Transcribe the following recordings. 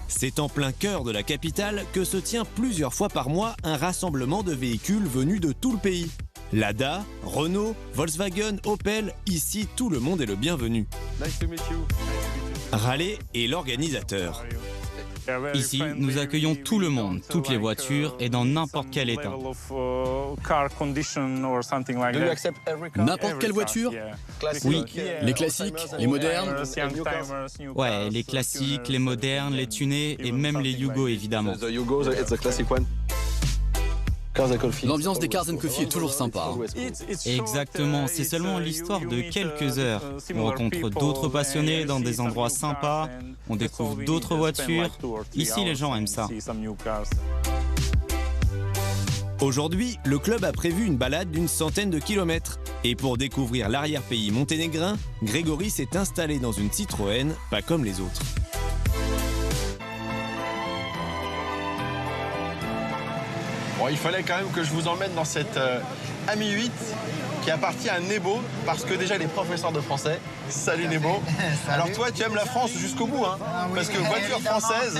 C'est en plein cœur de la capitale que se tient plusieurs fois par mois un rassemblement de véhicules venus de tout le pays. Lada, Renault, Volkswagen, Opel, ici tout le monde est le bienvenu. Raleigh est l'organisateur. Ici, nous accueillons tout le monde, toutes les voitures et dans n'importe quel état. N'importe quelle voiture? Oui. Les classiques, les modernes? Ouais, les classiques, les modernes, les tunés et même les Yugo évidemment. L'ambiance des Cars & Coffee est toujours sympa. Exactement, c'est seulement l'histoire de quelques heures. On rencontre d'autres passionnés dans des endroits sympas, on découvre d'autres voitures. Ici, les gens aiment ça. Aujourd'hui, le club a prévu une balade d'une centaine de kilomètres. Et pour découvrir l'arrière-pays monténégrin, Grégory s'est installé dans une Citroën, pas comme les autres. Bon, il fallait quand même que je vous emmène dans cette Ami 8 qui appartient à Nebo, parce que déjà les professeurs de français. Salut Nebo. Alors toi, tu aimes la France jusqu'au bout, hein, parce que voiture française.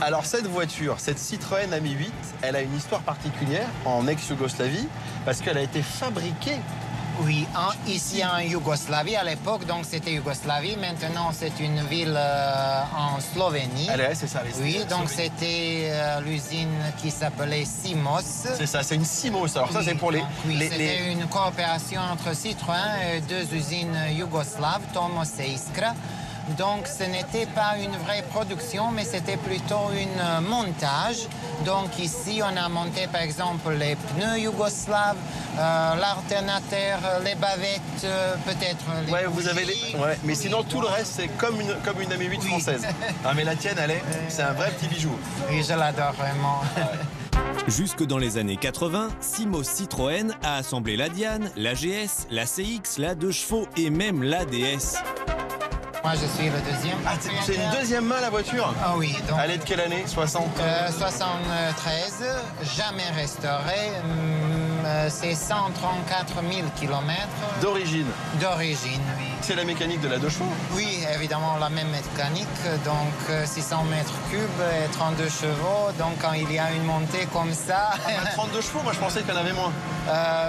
Alors cette voiture, cette Citroën Ami 8, elle a une histoire particulière en ex-Yougoslavie, parce qu'elle a été fabriquée. Oui, ici en Yougoslavie à l'époque, donc c'était Yougoslavie. Maintenant, c'est une ville en Slovénie. C'est ça. Oui, donc c'était l'usine qui s'appelait Simos. C'est ça, c'est une Simos. Alors ça, c'est pour les... C'était une coopération entre Citroën et deux usines yougoslaves, Tomos et Iskra. Donc ce n'était pas une vraie production, mais c'était plutôt un montage. Donc ici, on a monté par exemple les pneus yougoslaves, l'alternateur, les bavettes, peut-être les Ouais, vous avez les... Ouais, mais sinon tout le reste, c'est comme une Ami 8 française. Ah, mais la tienne, c'est un vrai petit bijou. Oui, je l'adore vraiment. Jusque dans les années 80, Simos Citroën a assemblé la Diane, la GS, la CX, la 2 chevaux et même la DS. Moi, je suis le deuxième. Ah, c'est une deuxième main, la voiture? Ah oui. Donc, elle est de quelle année? 60 73, jamais restaurée. C'est 134 000 kilomètres. D'origine? D'origine, oui. C'est la mécanique de la 2 chevaux? Oui, évidemment, la même mécanique. Donc, 600 mètres cubes et 32 chevaux. Donc, quand il y a une montée comme ça... 32 chevaux? Moi, je pensais qu'il y en avait moins.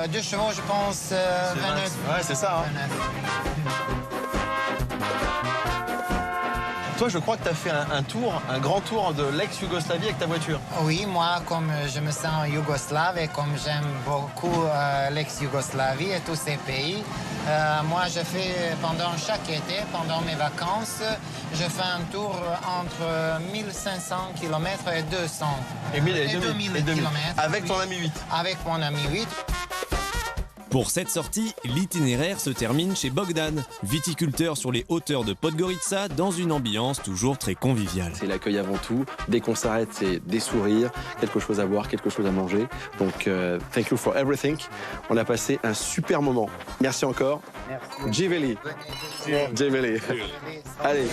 2 chevaux, je pense, 29. Ouais, c'est ça. Hein. 29. Toi, je crois que tu as fait un grand tour de l'ex-Yougoslavie avec ta voiture. Oui, moi, comme je me sens yougoslave et comme j'aime beaucoup l'ex-Yougoslavie et tous ces pays, moi, je fais pendant chaque été, pendant mes vacances, je fais un tour entre 1500 km et 200. Et 2000 km. Avec ton Ami 8. Avec mon Ami 8. Pour cette sortie, l'itinéraire se termine chez Bogdan, viticulteur sur les hauteurs de Podgorica, dans une ambiance toujours très conviviale. C'est l'accueil avant tout. Dès qu'on s'arrête, c'est des sourires, quelque chose à boire, quelque chose à manger. Donc, thank you for everything. On a passé un super moment. Merci encore. Merci. Giveli. Giveli. Allez.